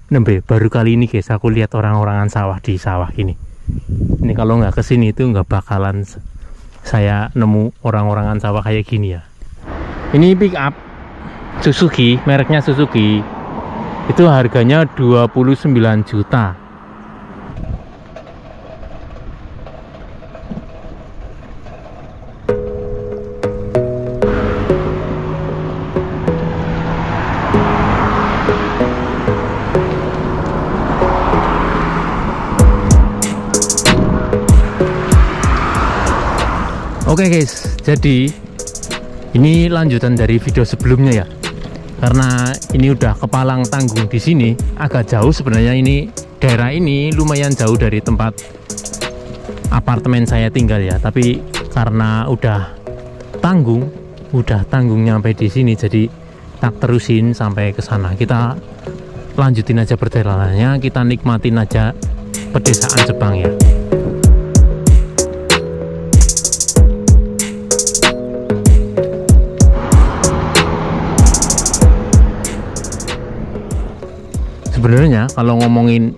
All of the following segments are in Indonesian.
Nembe baru kali ini guys aku lihat orang-orangan sawah di sawah ini. Ini kalau nggak kesini itu nggak bakalan saya nemu orang-orangan sawah kayak gini ya. Ini pick up Suzuki, mereknya Suzuki. Itu harganya 29 juta. Oke guys, jadi ini lanjutan dari video sebelumnya ya. Karena ini udah kepalang tanggung di sini, agak jauh sebenarnya ini. Daerah ini lumayan jauh dari tempat apartemen saya tinggal ya. Tapi karena udah tanggung nyampe di sini, jadi tak terusin sampai ke sana. Kita lanjutin aja perjalanannya, kita nikmatin aja pedesaan Jepang ya. Sebenarnya kalau ngomongin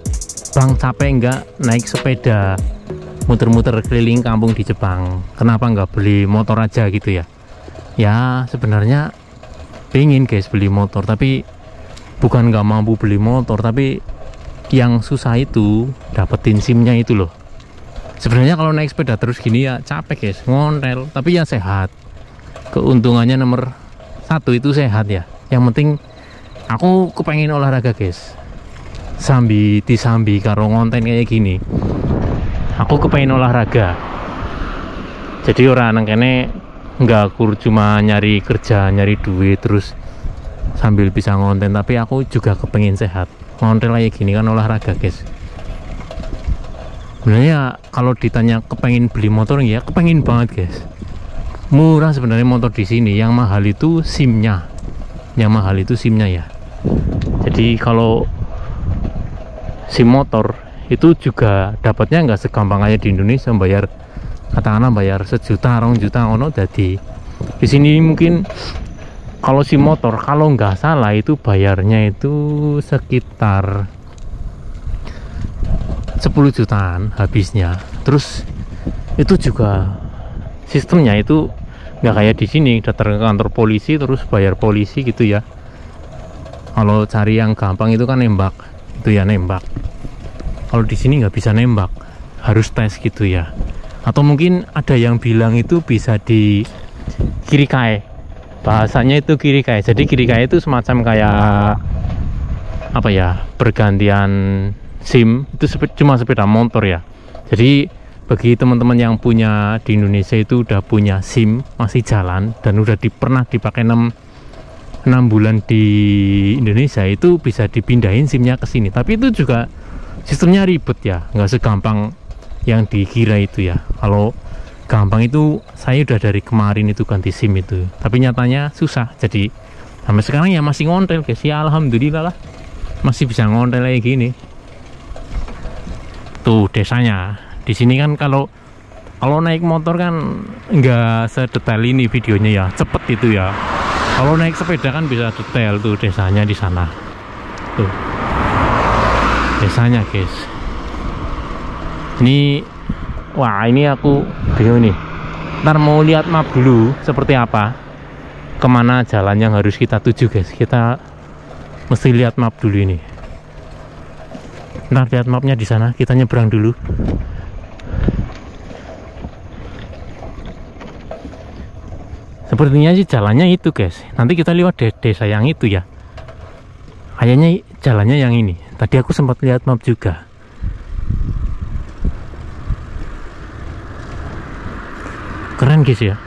bang capek nggak naik sepeda muter-muter keliling kampung di Jepang, kenapa nggak beli motor aja gitu ya? Ya sebenarnya pengen guys beli motor, tapi bukan nggak mampu beli motor, tapi yang susah itu dapetin SIM-nya itu loh. Sebenarnya kalau naik sepeda terus gini ya capek guys, ngontel, tapi ya sehat. Keuntungannya nomor satu itu sehat ya. Yang penting aku kepengen olahraga guys. Sambi karo ngonten kayak gini, aku kepengen olahraga. Jadi orang kene nggak kur cuma nyari kerja, nyari duit terus sambil bisa ngonten, tapi aku juga kepengen sehat. Ngonten kayak gini kan olahraga guys. Sebenarnya kalau ditanya kepengen beli motor ya kepengen banget guys. Murah sebenarnya motor di sini, yang mahal itu SIM-nya. Yang mahal itu SIM-nya ya. Jadi kalau SIM motor itu juga dapatnya nggak segampang kayak di Indonesia, bayar katakanlah bayar 1 juta 2 juta ono. Jadi di sini mungkin kalau SIM motor kalau nggak salah itu bayarnya itu sekitar 10 jutaan habisnya. Terus itu juga sistemnya itu nggak kayak di sini datang ke kantor polisi terus bayar polisi gitu ya. Kalau cari yang gampang itu kan nembak, itu ya nembak. Kalau di sini nggak bisa nembak, harus tes gitu ya. Atau mungkin ada yang bilang itu bisa di kirikai, bahasanya itu kirikai. Jadi kirikai itu semacam kayak apa ya, pergantian SIM. Itu cuma sepeda motor ya. Jadi bagi teman-teman yang punya di Indonesia itu udah punya SIM masih jalan dan udah pernah dipakai 6 bulan di Indonesia, itu bisa dipindahin SIM-nya ke sini. Tapi itu juga sistemnya ribet ya, nggak segampang yang dikira itu ya. Kalau gampang itu saya udah dari kemarin itu ganti SIM itu, tapi nyatanya susah. Jadi sampai sekarang ya masih ngontel guys ya, alhamdulillah lah masih bisa ngontel kayak gini. Tuh desanya di sini kan, kalau naik motor kan nggak sedetail ini videonya ya, cepet itu ya. Kalau naik sepeda kan bisa detail tuh desanya di sana. Tuh desanya guys. Ini wah, ini aku bingung nih. Ntar mau lihat map dulu seperti apa, kemana jalan yang harus kita tuju guys. Kita mesti lihat map dulu ini. Ntar lihat mapnya di sana, kita nyebrang dulu. Sepertinya sih jalannya itu guys. Nanti kita lewat desa yang itu ya. Kayaknya jalannya yang ini. Tadi aku sempat lihat map juga. Keren guys ya.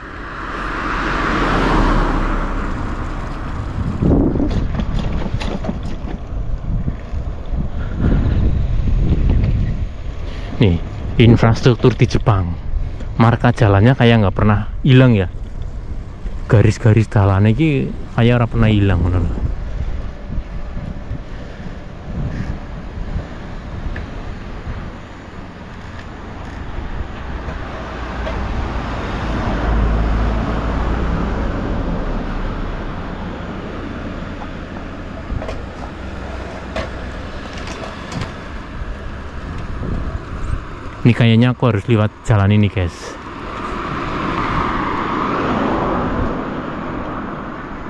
Nih, infrastruktur di Jepang. Marka jalannya kayak nggak pernah hilang ya. Garis-garis jalan ini kayak nggak pernah hilang. Ini kayaknya aku harus lewat jalan ini guys.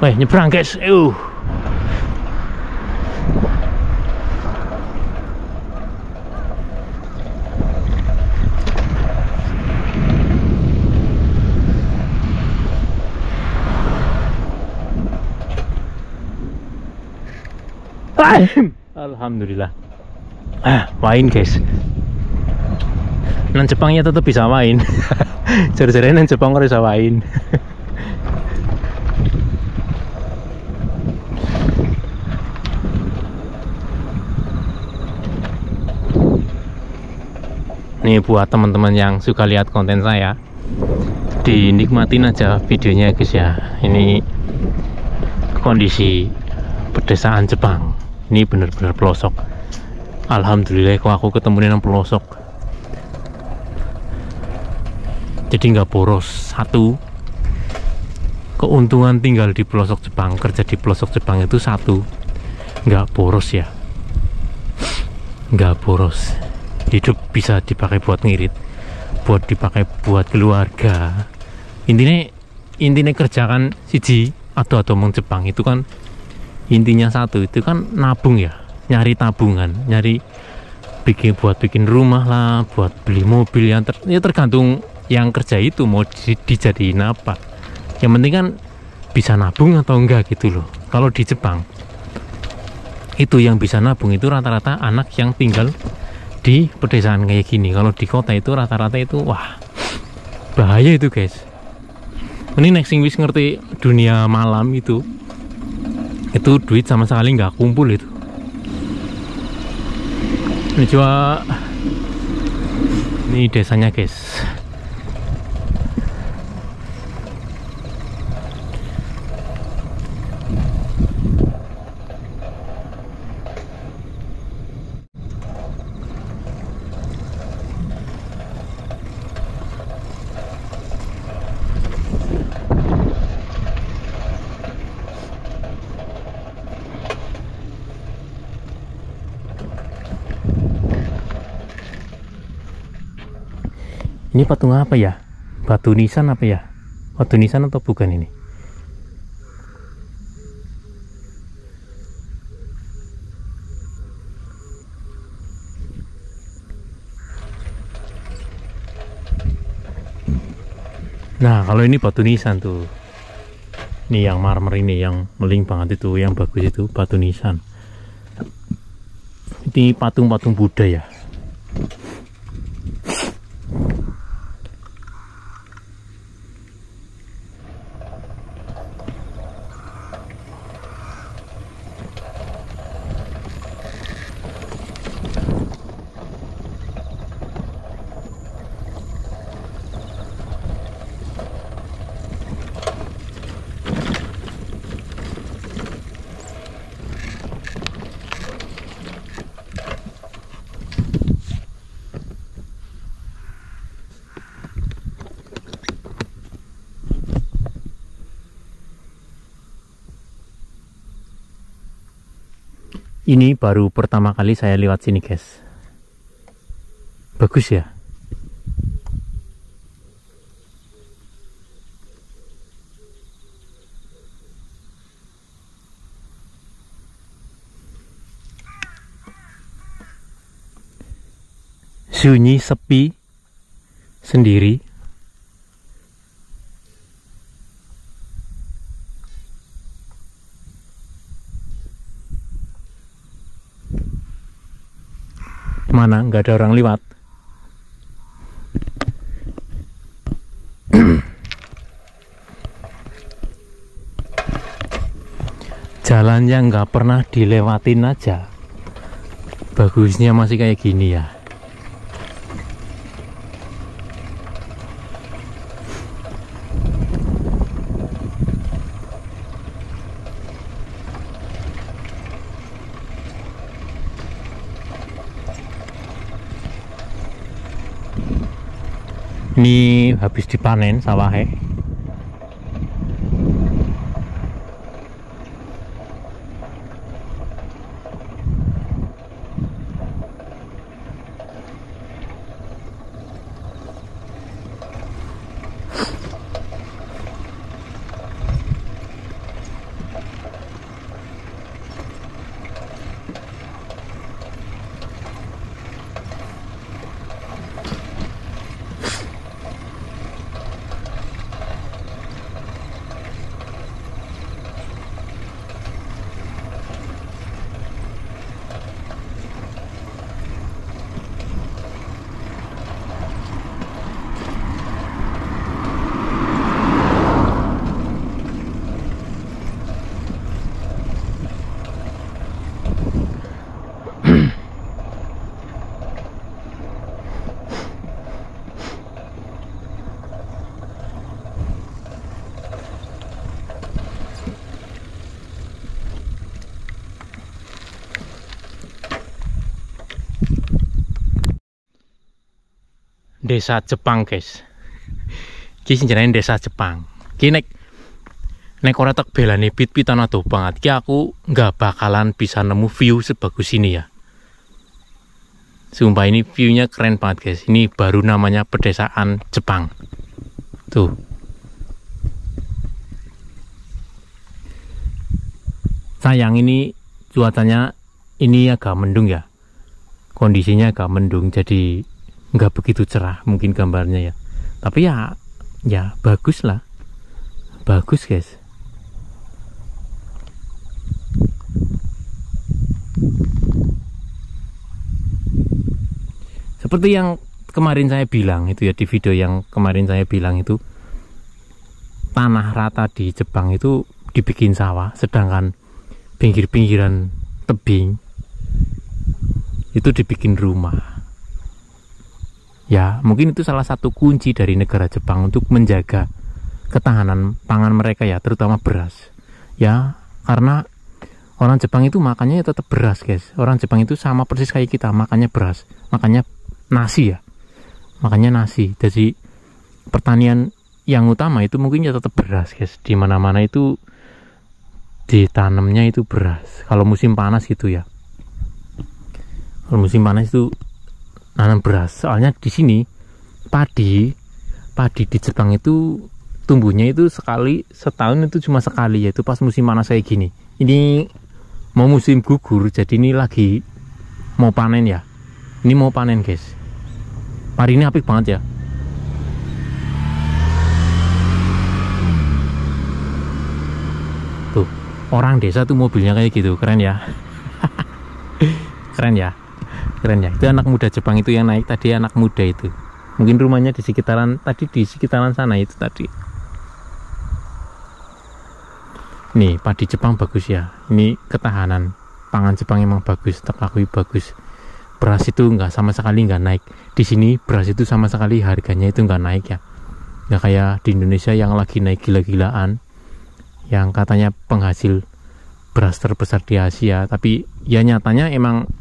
Weh, nyebrang guys. Alhamdulillah. Main guys. Nang Jepangnya tetap bisa main. Jare-jare nang Jepang ora bisa main. Nih buat teman-teman yang suka lihat konten saya, dinikmatin aja videonya guys ya. Ini kondisi pedesaan Jepang. Ini bener-bener pelosok. Alhamdulillah kok aku ketemu dengan pelosok. Jadi nggak boros. Satu, keuntungan tinggal di pelosok Jepang, kerja di pelosok Jepang itu satu, nggak boros ya. Nggak boros. Hidup bisa dipakai buat ngirit, buat dipakai buat keluarga. Intinya kerjakan siji atau ngomong Jepang itu kan intinya satu, itu kan nabung ya, nyari tabungan, nyari bikin rumah lah, buat beli mobil yang tergantung yang kerja itu mau dijadiin apa. Yang penting kan bisa nabung atau enggak gitu loh. Kalau di Jepang itu yang bisa nabung itu rata-rata anak yang tinggal di pedesaan kayak gini. Kalau di kota itu rata-rata itu wah bahaya itu guys. Ini next wis ngerti dunia malam itu duit sama sekali nggak kumpul itu. Ini coba, ini desanya guys. Ini patung apa ya? Batu nisan apa ya? Batu nisan atau bukan ini? Nah, kalau ini batu nisan tuh. Ini yang marmer ini, yang meling banget itu, yang bagus itu batu nisan. Ini patung-patung Buddha ya. Ini baru pertama kali saya lewat sini guys. Bagus ya. Sunyi, sepi, sendiri. Mana nggak ada orang lewat. Jalan yang nggak pernah dilewatin aja bagusnya masih kayak gini ya. Ini habis dipanen sawahnya. desa Jepang guys. Ki jenenge desa Jepang. Ki nek ora tak belani pit-pitan ado banget ki aku nggak bakalan bisa nemu view sebagus ini ya. Sumpah ini view-nya keren banget guys. Ini baru namanya pedesaan Jepang. Tuh. Sayang ini cuacanya ini agak mendung ya. Kondisinya agak mendung jadi nggak begitu cerah mungkin gambarnya ya. Tapi ya bagus lah. Bagus guys. Seperti yang kemarin saya bilang itu ya, di video yang kemarin saya bilang itu, tanah rata di Jepang itu dibikin sawah, sedangkan pinggir-pinggiran tebing itu dibikin rumah. Ya mungkin itu salah satu kunci dari negara Jepang untuk menjaga ketahanan pangan mereka ya, terutama beras ya, karena orang Jepang itu makannya ya tetap beras guys. Orang Jepang itu sama persis kayak kita, makannya beras, makannya nasi ya, makanya nasi. Jadi pertanian yang utama itu mungkin ya tetap beras guys. Di mana-mana itu ditanamnya itu beras. Kalau musim panas gitu ya, kalau musim panas itu nanam beras. Soalnya di sini padi di Jepang itu tumbuhnya itu sekali setahun, itu cuma sekali, yaitu pas musim panas kayak gini. Ini mau musim gugur, jadi ini lagi mau panen ya. Ini mau panen guys. Hari ini apik banget ya. Tuh, orang desa tuh mobilnya kayak gitu, keren ya. Keren ya. Keren ya. Itu anak muda Jepang itu yang naik tadi, anak muda itu. Mungkin rumahnya di sekitaran tadi, di sekitaran sana itu tadi. Nih, padi Jepang bagus ya. Ini ketahanan pangan Jepang emang bagus, terakui bagus. Beras itu sama sekali nggak naik. Di sini beras itu sama sekali harganya itu nggak naik ya. Nggak kayak di Indonesia yang lagi naik gila-gilaan, yang katanya penghasil beras terbesar di Asia. Tapi ya nyatanya emang,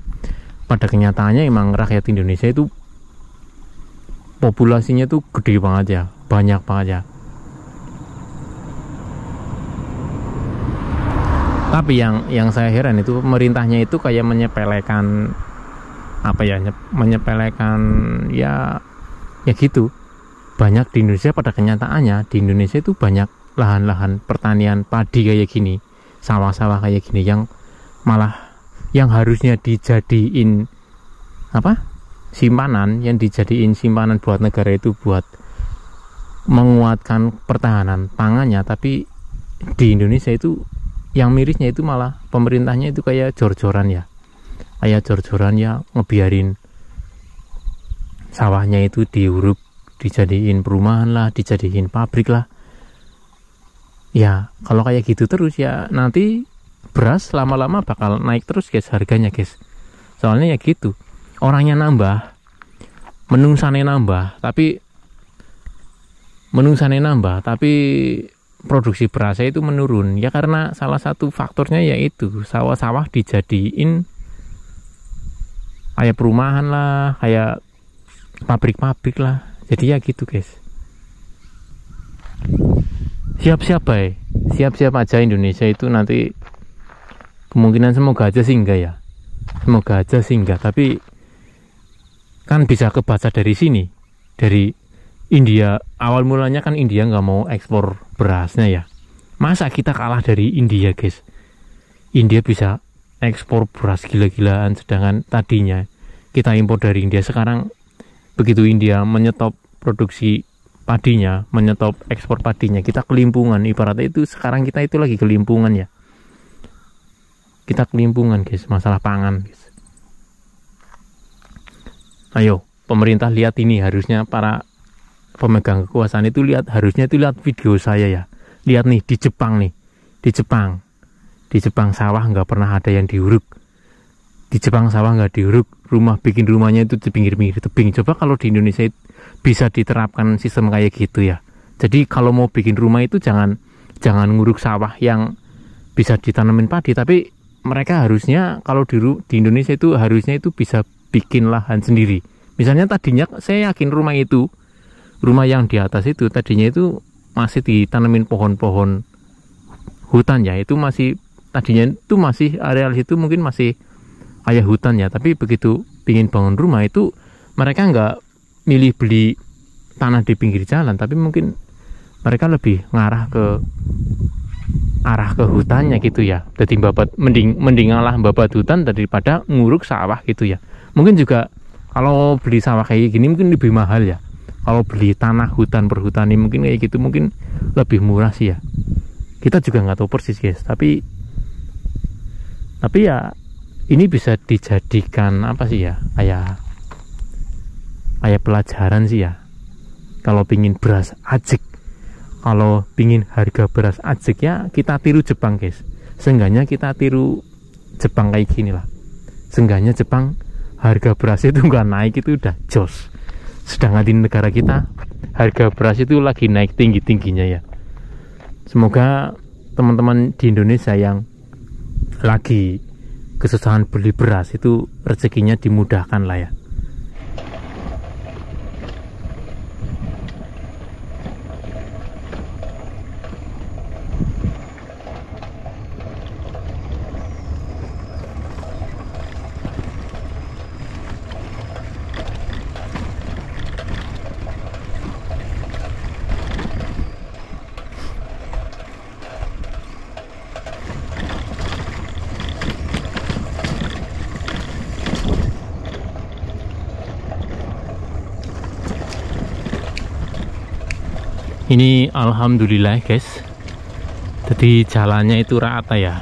pada kenyataannya emang rakyat Indonesia itu populasinya tuh gede banget ya, banyak banget ya. Tapi yang saya heran itu pemerintahnya itu kayak menyepelekan apa ya, menyepelekan ya gitu. Banyak di Indonesia, pada kenyataannya di Indonesia itu banyak lahan-lahan pertanian padi kayak gini, sawah-sawah kayak gini, yang malah yang harusnya dijadiin apa, simpanan, yang dijadiin simpanan buat negara itu buat menguatkan pertahanan pangannya. Tapi di Indonesia itu yang mirisnya itu malah pemerintahnya itu kayak jor-joran ya, ngebiarin sawahnya itu diuruk, dijadiin perumahan lah, dijadiin pabrik lah. Ya kalau kayak gitu terus ya nanti beras lama-lama bakal naik terus guys harganya guys. Soalnya ya gitu, orangnya nambah, menungsane nambah, tapi produksi berasnya itu menurun ya, karena salah satu faktornya yaitu sawah-sawah dijadiin kayak perumahan lah, kayak pabrik-pabrik lah. Jadi ya gitu guys. Siap-siap aja Indonesia itu nanti kemungkinan, semoga aja sih enggak ya, tapi kan bisa kebaca dari sini, dari India. Awal mulanya kan India nggak mau ekspor berasnya ya. Masa kita kalah dari India guys? India bisa ekspor beras gila-gilaan, sedangkan tadinya kita impor dari India. Sekarang begitu India menyetop produksi padinya, menyetop ekspor padinya, kita kelimpungan. Ibaratnya itu sekarang kita itu lagi kelimpungan ya. Kita kelimpungan guys, masalah pangan guys. Ayo pemerintah lihat ini, harusnya para pemegang kekuasaan itu harusnya lihat video saya ya. Lihat nih di Jepang nih, di Jepang sawah nggak pernah ada yang diuruk. Di Jepang sawah nggak diuruk, bikin rumahnya itu di pinggir-pinggir tebing. Coba kalau di Indonesia bisa diterapkan sistem kayak gitu ya. Jadi kalau mau bikin rumah itu jangan nguruk sawah yang bisa ditanamin padi, tapi mereka harusnya kalau di Indonesia itu harusnya itu bisa bikin lahan sendiri. Misalnya tadinya saya yakin rumah yang di atas itu tadinya itu masih ditanamin pohon-pohon hutan ya, itu masih tadinya itu masih areal itu mungkin masih kayak hutan ya, tapi begitu pingin bangun rumah itu mereka nggak milih beli tanah di pinggir jalan, tapi mungkin mereka lebih ngarah ke arah ke hutannya gitu ya. Jadi mending ngalah babat hutan daripada nguruk sawah gitu ya. Mungkin juga kalau beli sawah kayak gini mungkin lebih mahal ya. Kalau beli tanah hutan perhutani mungkin kayak gitu mungkin lebih murah sih ya. Kita juga nggak tahu persis guys, tapi ya ini bisa dijadikan apa sih ya, kayak pelajaran sih ya. Kalau pingin beras ajik, kalau pingin harga beras ajik ya kita tiru Jepang guys. Seenggaknya kita tiru Jepang kayak gini lah. Seenggaknya Jepang harga beras itu nggak naik itu udah jos. Sedangkan di negara kita harga beras itu lagi naik tinggi-tingginya ya. Semoga teman-teman di Indonesia yang lagi kesusahan beli beras itu rezekinya dimudahkan lah ya. Ini alhamdulillah guys, jadi jalannya itu rata ya,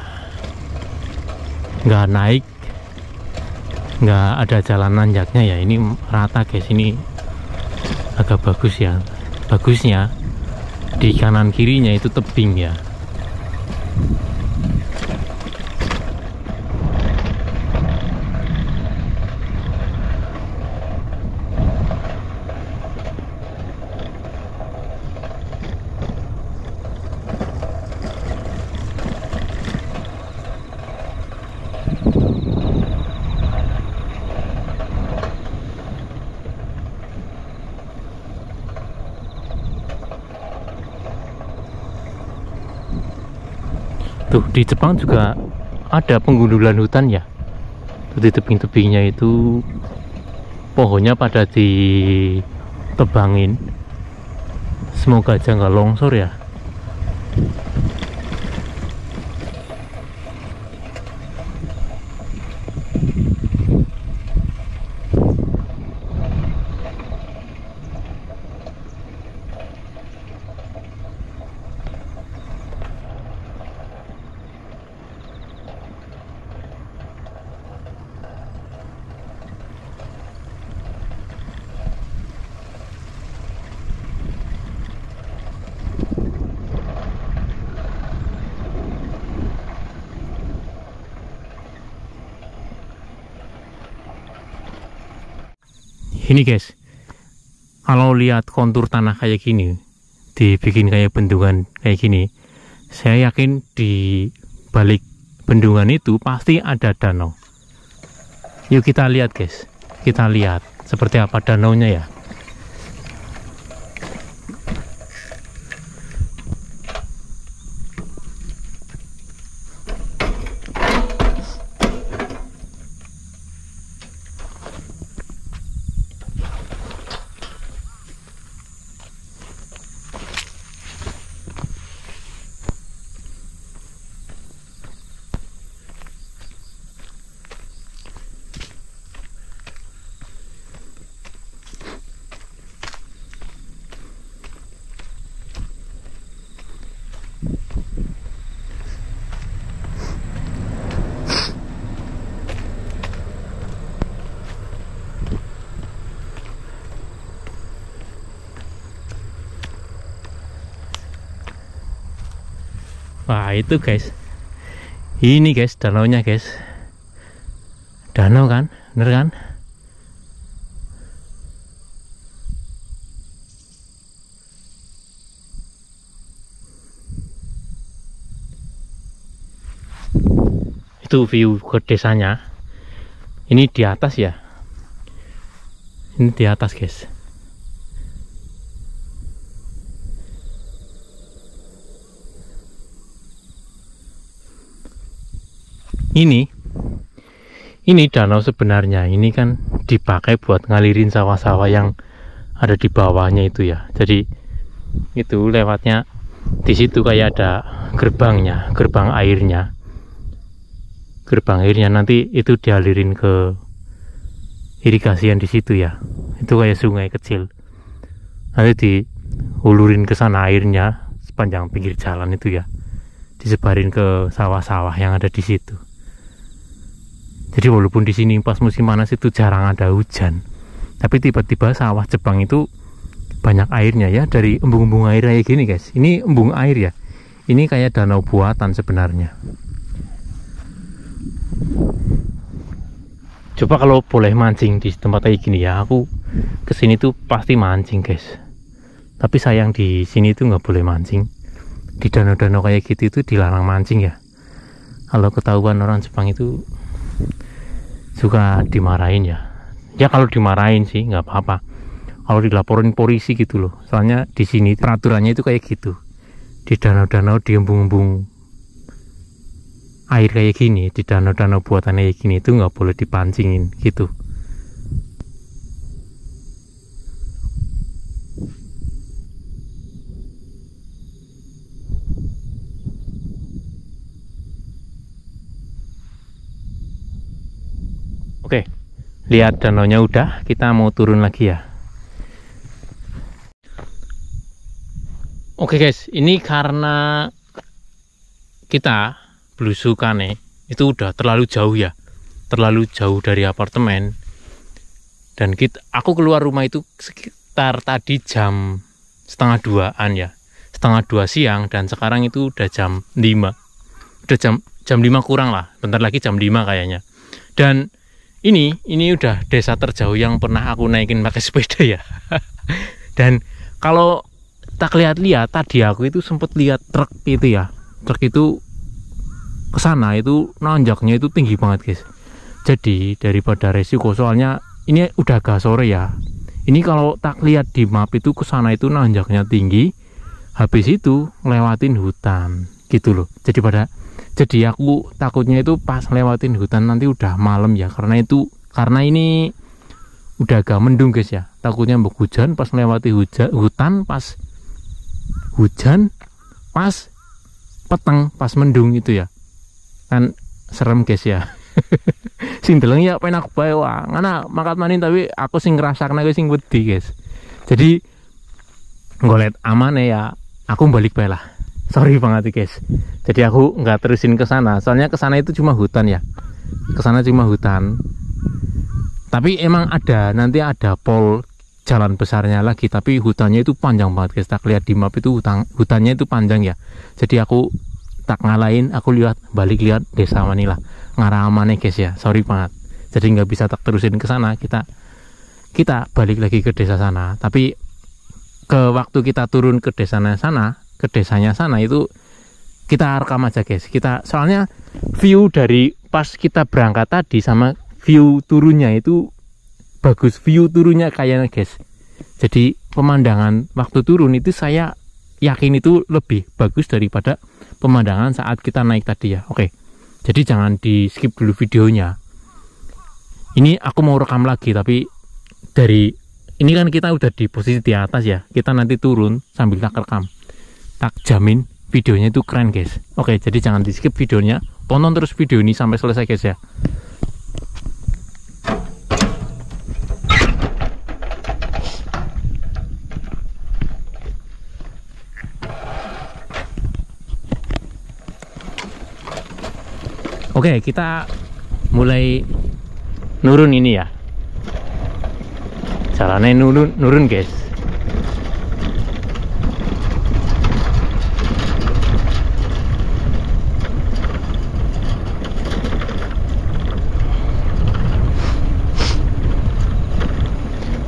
nggak naik, nggak ada jalan nanjaknya ya. Ini rata guys, ini agak bagus ya. Bagusnya di kanan kirinya itu tebing ya. Tuh di Jepang juga ada penggundulan hutan ya. Tuh di tebing-tebingnya itu pohonnya pada ditebangin. Semoga aja nggak longsor ya. Ini guys, kalau lihat kontur tanah kayak gini, dibikin kayak bendungan kayak gini, saya yakin di balik bendungan itu pasti ada danau. Yuk kita lihat guys, kita lihat seperti apa danaunya ya. Wah itu guys, ini guys danaunya guys, danau kan, bener kan? Itu view ke desanya. Ini di atas ya, Ini di atas guys. Ini danau sebenarnya ini kan dipakai buat ngalirin sawah-sawah yang ada di bawahnya itu ya. Jadi itu lewatnya di situ kayak ada gerbangnya, gerbang airnya. Gerbang airnya nanti itu dialirin ke irigasian di situ ya. Itu kayak sungai kecil. Nanti diulurin ke sana airnya sepanjang pinggir jalan itu ya. Disebarin ke sawah-sawah yang ada di situ. Jadi walaupun di sini pas musim panas itu jarang ada hujan, tapi tiba-tiba sawah Jepang itu banyak airnya ya, dari embung-embung air kayak gini guys. Ini embung air ya. Ini kayak danau buatan sebenarnya. Coba kalau boleh mancing di tempat kayak gini ya, aku kesini tuh pasti mancing guys. Tapi sayang di sini tuh nggak boleh mancing. Di danau-danau kayak gitu itu dilarang mancing ya. Kalau ketahuan orang Jepang itu suka dimarahin ya. Ya kalau dimarahin sih nggak apa-apa. Kalau dilaporin polisi gitu loh. Soalnya di sini peraturannya itu kayak gitu. Di danau-danau, di embung-embung air kayak gini, di danau-danau buatan kayak gini itu nggak boleh dipancingin gitu. Oke, lihat danaunya udah, kita mau turun lagi ya. Oke guys, ini karena kita belusukane itu udah terlalu jauh ya, terlalu jauh dari apartemen. Dan aku keluar rumah itu sekitar tadi jam 1:30-an ya, 1:30 siang, dan sekarang itu udah jam 5, udah jam 5 kurang lah, bentar lagi jam 5 kayaknya. Dan ini udah desa terjauh yang pernah aku naikin pakai sepeda ya. Dan kalau tak lihat-lihat tadi aku itu sempat lihat truk itu ya, truk itu kesana itu nanjaknya itu tinggi banget guys. Jadi daripada resiko, soalnya ini udah agak sore ya, ini kalau tak lihat di map itu kesana itu nanjaknya tinggi, habis itu lewatin hutan gitu loh. Jadi aku takutnya itu pas lewatin hutan nanti udah malam ya, karena ini udah agak mendung guys ya, takutnya mbok hujan pas melewati hutan, pas hujan pas peteng, pas mendung itu ya kan serem guys ya. Sing deleng ya penak bae wah ngana makat manin, tapi aku sing ngrasakne sing wedi guys. Jadi ngolet aman ya, aku balik bae lah. Sorry banget guys. Jadi aku nggak terusin ke sana, soalnya ke sana itu cuma hutan ya. Ke sana cuma hutan. Tapi emang nanti ada pol jalan besarnya lagi, tapi hutannya itu panjang banget guys. Tak lihat di map itu hutannya itu panjang ya. Jadi aku tak ngalahin, aku balik lihat desa Manila ngarah amane guys ya. Sorry banget. Jadi nggak bisa tak terusin ke sana. Kita balik lagi ke desa sana. Tapi ke waktu kita turun ke desanya sana itu kita rekam aja guys. Soalnya view dari pas kita berangkat tadi sama view turunnya itu bagus, view turunnya kayaknya guys. Jadi pemandangan waktu turun itu saya yakin itu lebih bagus daripada pemandangan saat kita naik tadi ya. Oke, jadi jangan di skip dulu videonya. Ini aku mau rekam lagi, tapi ini kan kita udah di posisi di atas ya, kita nanti turun sambil tak rekam, tak jamin videonya itu keren guys. Oke, jadi jangan di skip videonya, tonton terus video ini sampai selesai guys ya. Oke, kita mulai nurun ini ya. Jalannya nurun guys.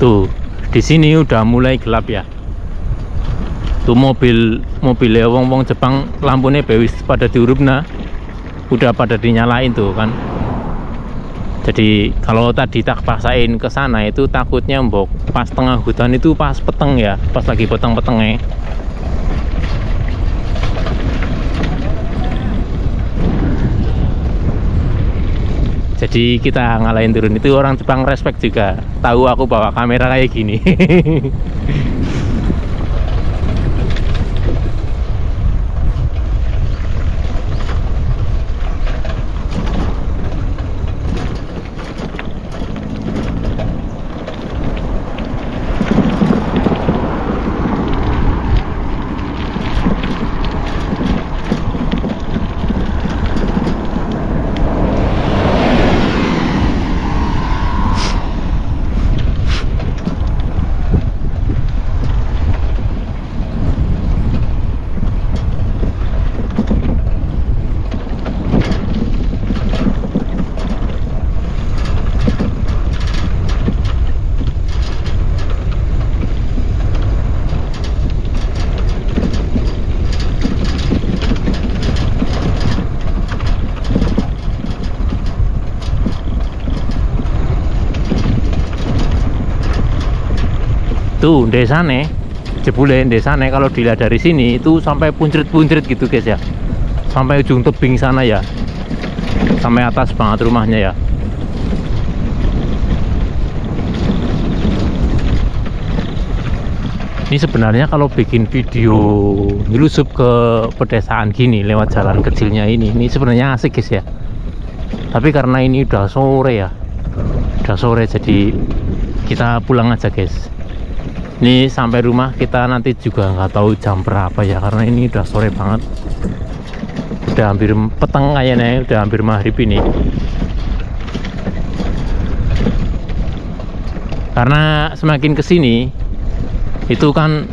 Tuh, di sini udah mulai gelap ya. Tuh mobilnya wong Jepang lampunya bewis pada diurupna. Udah pada dinyalain tuh kan. Jadi kalau tadi tak paksain ke sana itu takutnya mbok pas tengah hutan itu pas peteng ya, pas lagi peteng-petengnya. Jadi kita ngalahin turun itu orang Jepang respect juga, tahu aku bawa kamera kayak gini. Tuh desane, jebule desane kalau dilihat dari sini itu sampai puncrit-puncrit gitu guys ya, sampai ujung tebing sana ya, sampai atas banget rumahnya ya. Ini sebenarnya kalau bikin video nyelusup ke pedesaan gini lewat jalan kecilnya ini sebenarnya asik guys ya. Tapi karena ini udah sore ya, udah sore, jadi kita pulang aja guys. Ini sampai rumah kita nanti juga nggak tahu jam berapa ya, karena ini udah sore banget, udah hampir peteng kayaknya, udah hampir maghrib ini. Karena semakin kesini itu kan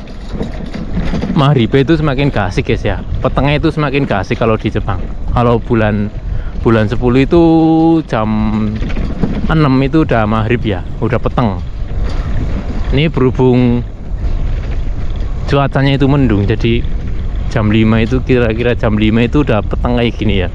maghrib itu semakin gak asik guys ya, petengnya itu semakin gak asik kalau di Jepang. Kalau bulan 10 itu jam 6 itu udah maghrib ya, udah peteng. Ini berhubung cuacanya itu mendung, jadi jam 5 itu kira-kira jam 5 itu udah peteng kayak gini ya.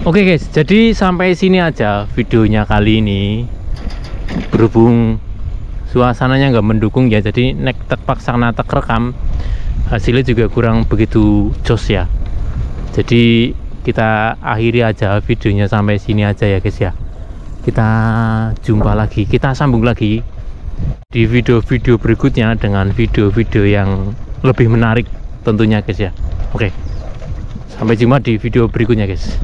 Oke guys, jadi sampai sini aja videonya kali ini. Berhubung suasananya nggak mendukung ya, jadi nek terpaksa natak rekam, hasilnya juga kurang begitu jos ya. Jadi kita akhiri aja videonya sampai sini aja ya guys ya. Kita jumpa lagi, kita sambung lagi di video-video berikutnya dengan video-video yang lebih menarik tentunya guys ya. Oke, sampai jumpa di video berikutnya guys.